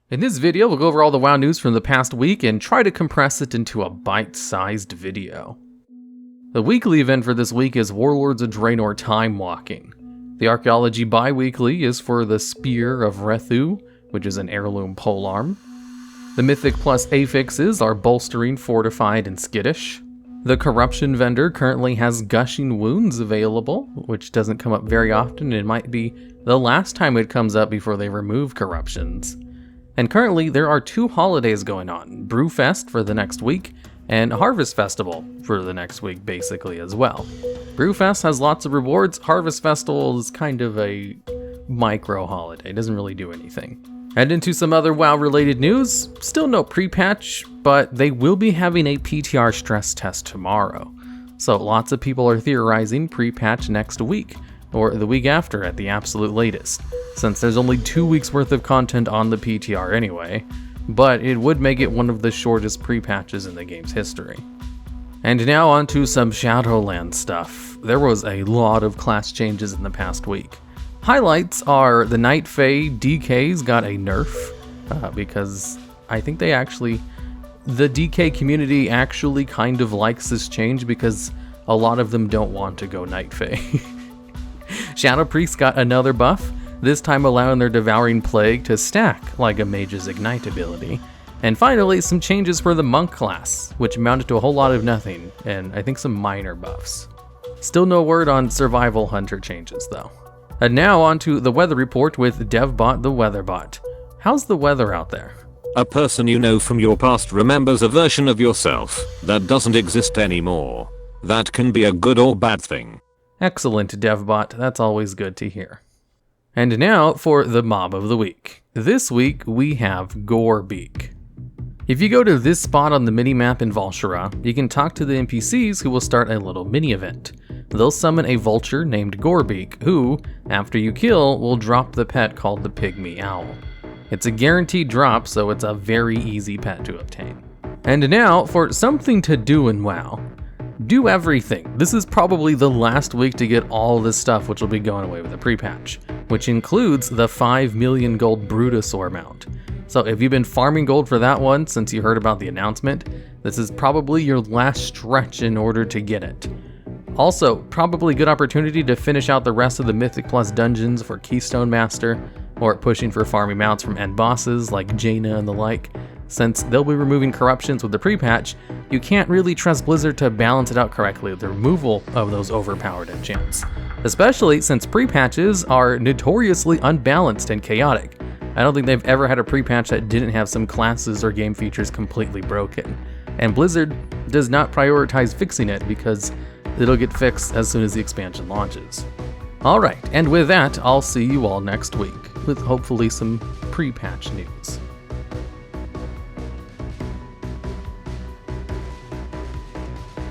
In this video, we'll go over all the WoW news from the past week and try to compress it into a bite-sized video. The weekly event for this week is Warlords of Draenor Time Walking. The Archaeology bi-weekly is for the Spear of Rethu, which is an heirloom polearm. The Mythic plus affixes are Bolstering, Fortified, and Skittish. The Corruption vendor currently has Gushing Wounds available, which doesn't come up very often and might be the last time it comes up before they remove corruptions. And currently, there are two holidays going on, Brewfest for the next week, and Harvest Festival for the next week, basically, as well. Brewfest has lots of rewards, Harvest Festival is kind of a micro-holiday, doesn't really do anything. And into some other WoW-related news, still no pre-patch, but they will be having a PTR stress test tomorrow. So lots of people are theorizing pre-patch next week, or the week after at the absolute latest, since there's only 2 weeks worth of content on the PTR anyway, but it would make it one of the shortest pre-patches in the game's history. And now on to some Shadowlands stuff. There was a lot of class changes in the past week. Highlights are the Night Fae DKs got a nerf, because I think the DK community actually kind of likes this change because a lot of them don't want to go Night Fae. Shadow Priests got another buff, this time allowing their Devouring Plague to stack like a mage's Ignite ability. And finally, some changes for the Monk class, which amounted to a whole lot of nothing, and I think some minor buffs. Still no word on Survival Hunter changes though. And now on to the weather report with DevBot the Weatherbot. How's the weather out there? A person you know from your past remembers a version of yourself that doesn't exist anymore. That can be a good or bad thing. Excellent, DevBot. That's always good to hear. And now for the mob of the week. This week we have Gorebeak. If you go to this spot on the minimap in Val'sharah, you can talk to the NPCs who will start a little mini-event. They'll summon a vulture named Gorebeak, who, after you kill, will drop the pet called the Pygmy Owl. It's a guaranteed drop, so it's a very easy pet to obtain. And now for something to do in WoW. Do everything. This is probably the last week to get all this stuff which will be going away with the pre-patch, which includes the 5 million gold Brutosaur mount. So if you've been farming gold for that one since you heard about the announcement, this is probably your last stretch in order to get it. Also, probably a good opportunity to finish out the rest of the Mythic Plus dungeons for Keystone Master, or pushing for farming mounts from end bosses like Jaina and the like. Since they'll be removing corruptions with the pre-patch, you can't really trust Blizzard to balance it out correctly with the removal of those overpowered enchants. Especially since pre-patches are notoriously unbalanced and chaotic. I don't think they've ever had a pre-patch that didn't have some classes or game features completely broken. And Blizzard does not prioritize fixing it because it'll get fixed as soon as the expansion launches. Alright, and with that, I'll see you all next week with hopefully some pre-patch news.